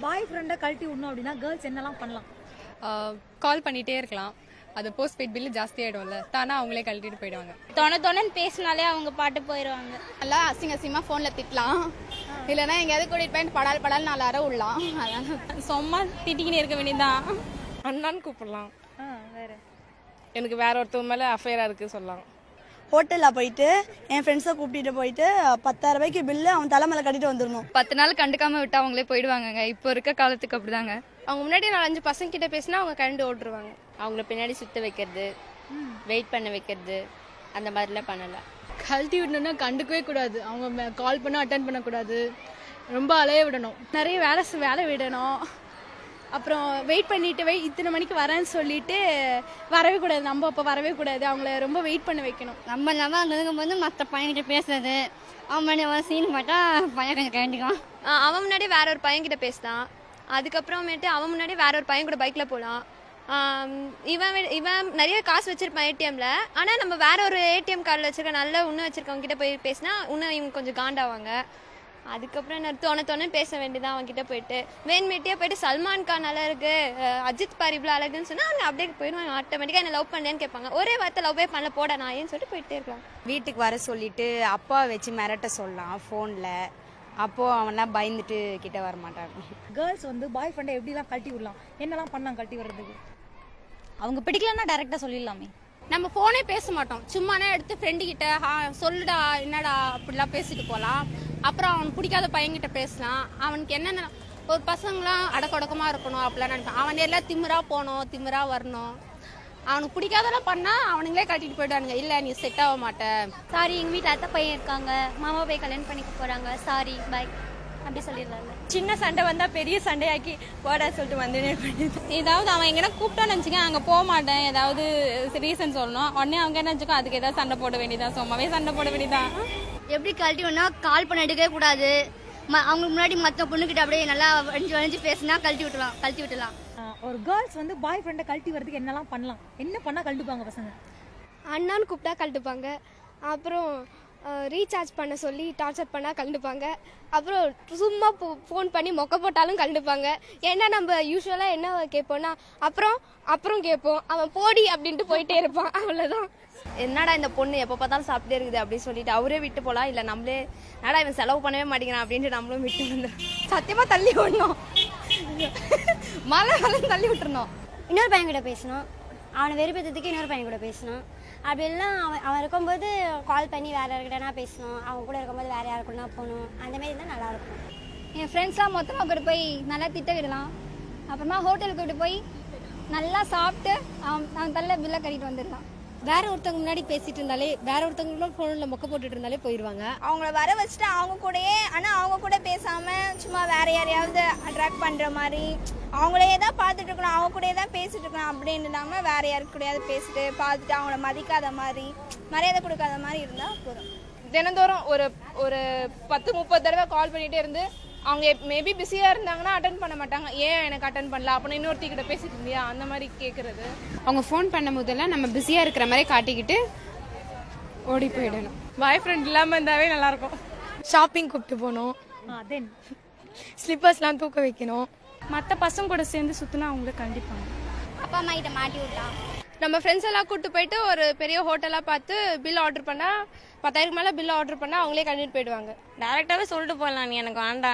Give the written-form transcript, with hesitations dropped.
பாய் ஃப்ரெண்டை கழட்டி விடணும் அப்படின்னா கேர்ள்ஸ் என்னெல்லாம் பண்ணலாம்? கால் பண்ணிட்டே இருக்கலாம். அது போஸ்ட் பெய்ட் பில்லு ஜாஸ்தி ஆயிடும்ல, தானா அவங்களே கழட்டிட்டு போயிடுவாங்க. தொணன்னு பேசினாலே அவங்க பாட்டு போயிடுவாங்க. நல்லா அசிங்கமா போன்ல திட்டலாம், இல்லைன்னா எங்கேயாவது கூட்டிட்டு போய் படால் 4 அரை விடலாம். அதான் சும்மா திட்டிக்கின்னு இருக்க வேண்டியதான். அண்ணான்னு கூப்பிடலாம். வேற எனக்கு வேற ஒருத்தவங்க மேல அஃபேரா இருக்கு சொல்லலாம். ஹோட்டலில் போயிட்டு என் ஃப்ரெண்ட்ஸை கூப்பிட்டு போயிட்டு 10,000 ரூபாய்க்கு பில்லு அவன் தலைமையில கட்டிட்டு வந்துடணும். 10 நாள் கண்டுக்காம விட்டு அவங்களே போயிடுவாங்க. இப்போ இருக்க காலத்துக்கு அப்படிதாங்க. அவங்க முன்னாடி 4-5 பசங்க கிட்ட பேசினா அவங்க கண்டு ஓட்டுருவாங்க. அவங்கள பின்னாடி சுத்த வைக்கிறது, வெயிட் பண்ண வைக்கிறது, அந்த மாதிரிலாம் பண்ணலாம். கழட்டி விடணும்னா கண்டுக்கவே கூடாது. அவங்க கால் பண்ண அட்டன் பண்ணக்கூடாது, ரொம்ப அலைய விடணும், நிறைய வேலை விடணும். அப்புறம் வெயிட் பண்ணிட்டு இத்தனை மணிக்கு வரேன்னு சொல்லிட்டு வரவே கூடாது. நம்ம அப்போ வரவே கூடாது, அவங்கள ரொம்ப வெயிட் பண்ண வைக்கணும். நம்ம அங்கே போது மற்ற பையன்கிட்ட பேசுறது, அவன் சீன் பார்த்தா பையன் கொஞ்சம் கண்டிக்கும். அவன் முன்னாடி வேற ஒரு பையன்கிட்ட பேசலாம். அதுக்கப்புறமேட்டு அவன் முன்னாடி வேற ஒரு பையன் கூட பைக்ல போகலாம். இவன் நிறைய காசு வச்சிருப்பான் ஏடிஎம்ல. ஆனா நம்ம வேற ஒரு ஏடிஎம் கார்டில் வச்சிருக்க நல்ல இன்னும் வச்சிருக்கவங்க கிட்ட போய் பேசினா இன்னும் இவங்க கொஞ்சம் காண்டாவாங்க. அதுக்கப்புறம் நான் தோணு பேச வேண்டியதான் அவங்க கிட்ட போயிட்டு. வேன்மேட்டியா போயிட்டு சல்மான் கான் நல்லா இருக்கு, அஜித் பார் இவ்வளோ அழகுன்னு சொன்னா அவங்க அப்படியே போயிடுவாங்க. ஆட்டோமேட்டிக்கா என்ன லவ் பண்ணேன்னு கேட்பாங்க. ஒரே வார்த்தை லவ்வே பண்ணல போட நான் ஏன்னு சொல்லிட்டு போயிட்டே இருக்கலாம். வீட்டுக்கு வர சொல்லிட்டு அப்பா வச்சு மிரட்ட சொல்லலாம் ஃபோனில். அப்போ அவன்லாம் பயந்துட்டு கிட்ட வர மாட்டாங்க. கேர்ள்ஸ் வந்து பாய் ஃப்ரெண்டை எப்படிலாம் கழட்டி விடலாம், என்னெல்லாம் பண்ணலாம் கழட்டி வர்றதுக்கு? அவங்க பிடிக்கலன்னா டைரக்டா சொல்லிடலாமே. நம்ம போனே பேச மாட்டோம், சும்மானே எடுத்து ஃப்ரெண்டு கிட்ட சொல்லுடா என்னடா அப்படிலாம் பேசிட்டு போகலாம். அப்புறம் அவனுக்கு பிடிக்காத பையன்கிட்ட பேசலாம். அவனுக்கு என்னென்ன ஒரு பசங்களாம் அடக்கொடக்கமாக இருக்கணும் அப்படிலாம் நினைப்பான். அவன் எல்லாம் திமிரா போகணும், திமிரா வரணும். அவனுக்கு பிடிக்காதெல்லாம் பண்ணா அவனுங்களே கட்டிட்டு போயிட்டானுங்க. இல்லை நீ செட் ஆக மாட்டேன், சாரி எங்க வீட்டில் அத்தை பையன் இருக்காங்க, மாமா போய் கல்யாணம் பண்ணிக்க போறாங்க, சாரி பாய் அப்படி சொல்லிடலாம்ல. சின்ன சண்டை வந்தா பெரிய சண்டையாக்கி போடா சொல்லிட்டு வந்து ஏதாவது அவன் எங்கன்னா கூப்பிட்டோன்னு நினச்சிக்க அங்கே போக மாட்டேன், ஏதாவது ரீசன் சொல்லணும். உடனே அவங்க என்ன நினச்சிக்கோ அதுக்கு ஏதாவது சண்டை போட வேண்டியதான், சும்மாவே சண்டை போட வேண்டியதான். எப்படி கழட்டி விடனா கால் பண்ண எடுக்கவே கூடாது. அவங்க முன்னாடி மற்ற பொண்ணுகிட்ட அப்படியே நல்லா வளைஞ்சு பேசினா கழட்டி விட்டுலாம். ஒரு கேர்ள்ஸ் வந்து பாய் ஃப்ரெண்டை கழட்டி வரதுக்கு என்னெல்லாம் பண்ணலாம், என்ன பண்ணா கழட்டுப்பாங்க பசங்க? அண்ணான்னு கூப்பிட்டா கழட்டுப்பாங்க. அப்புறம் ரீசார்ஜ் பண்ண சொல்லி டார்ச்சர் பண்ணால் கலந்துப்பாங்க. அப்புறம் சும்மா ஃபோன் பண்ணி மொக்க போட்டாலும் கலந்துப்பாங்க. ஏன்னா நம்ம யூஸ்வலாக என்ன கேட்போம்னா அப்புறம் கேட்போம், அவன் போடி அப்படின்ட்டு போயிட்டே இருப்பான். அவ்வளோதான். என்னடா இந்த பொண்ணு எப்போ பார்த்தாலும் சாப்பிட்டே இருக்குது அப்படின்னு சொல்லிட்டு அவரே விட்டு போகலாம். இல்லை நம்மளே என்னடா இவன் செலவு பண்ணவே மாட்டேங்கிறான் அப்படின்ட்டு நம்மளும் விட்டு வந்துடும். சத்தியமா தள்ளி விடணும், மலை தள்ளி விட்டுறணும். இன்னொரு பையன் கூட பேசணும், அவனை வெறுப்பேற்றதுக்கு இன்னொரு பையன் கூட பேசணும். அப்படி எல்லாம் அவன் இருக்கும்போது கால் பண்ணி வேற யாருக்கிட்டனா பேசணும், அவங்க கூட இருக்கும்போது வேற யாருக்குன்னா போகணும். அந்த மாதிரி இருந்தால் நல்லாயிருக்கும். என் ஃப்ரெண்ட்ஸ்லாம் மொத்தமாக கூட்டு போய் நல்லா திட்ட விடலாம். அப்புறமா ஹோட்டலுக்கு கூட்டு போய் நல்லா சாப்பிட்டு அவன் தள்ள பில்லை கட்டிட்டு வந்துடலாம். வேற ஒருத்தவங்க முன்னாடி பேசிட்டு இருந்தாலே, வேற ஒருத்தவங்களோட ஃபோனில் மொக்க போட்டுட்டு இருந்தாலே போயிடுவாங்க. அவங்கள வர வச்சுட்டு அவங்க கூடயே, ஆனால் அவங்க கூட பேசாமல் சும்மா வேற யாரையாவது அட்ராக்ட் பண்ணுற மாதிரி அவங்களே தான் பார்த்துட்டு இருக்கணும், அவங்க கூடயே தான் பேசிட்டு இருக்கணும் அப்படின்னு இல்லாமல் வேற யாருக்கு கூடயாவது பேசிட்டு பார்த்துட்டு அவங்கள மதிக்காத மாதிரி மரியாதை கொடுக்காத மாதிரி இருந்தால் போதும். தினந்தோறும் ஒரு 10-30 தடவை கால் பண்ணிகிட்டே இருந்து அவங்க மேபி பிஸியாக இருந்தாங்கன்னா அட்டன் பண்ண மாட்டாங்க. ஏன் எனக்கு அட்டன் பண்ணல, அப்போ இன்னொருத்தி கிட்ட பேசிட்டு இருந்தியா அந்த மாதிரி கேட்குறது. அவங்க ஃபோன் பண்ணும் போதெல்லாம் நம்ம பிஸியாக இருக்கிற மாதிரி காட்டிக்கிட்டு ஓடி போயிடணும். பாய் ஃப்ரெண்ட் இல்லாமல் இருந்தாவே நல்லாயிருக்கும். ஷாப்பிங் கூப்பிட்டு போகணும், தென் ஸ்லிப்பர்ஸ்லாம் தூக்க வைக்கணும். மற்ற பசங்க கூட சேர்ந்து சுற்றினா அவங்கள கண்டிப்பாங்க. அப்பா அம்மா கிட்ட மாட்டி விடலாம். நம்ம ஃப்ரெண்ட்ஸ் எல்லாம் கூப்பிட்டு போயிட்டு ஒரு பெரிய ஹோட்டலாக பார்த்து பில் ஆர்டர் பண்ணால் 10,000 மேலே பில் ஆர்டர் பண்ணால் அவங்களே கண்டிட்டு போயிடுவாங்க. டேரெக்டாகவே சொல்லிட்டு போகலாம், நீ எனக்கு வேண்டாம்.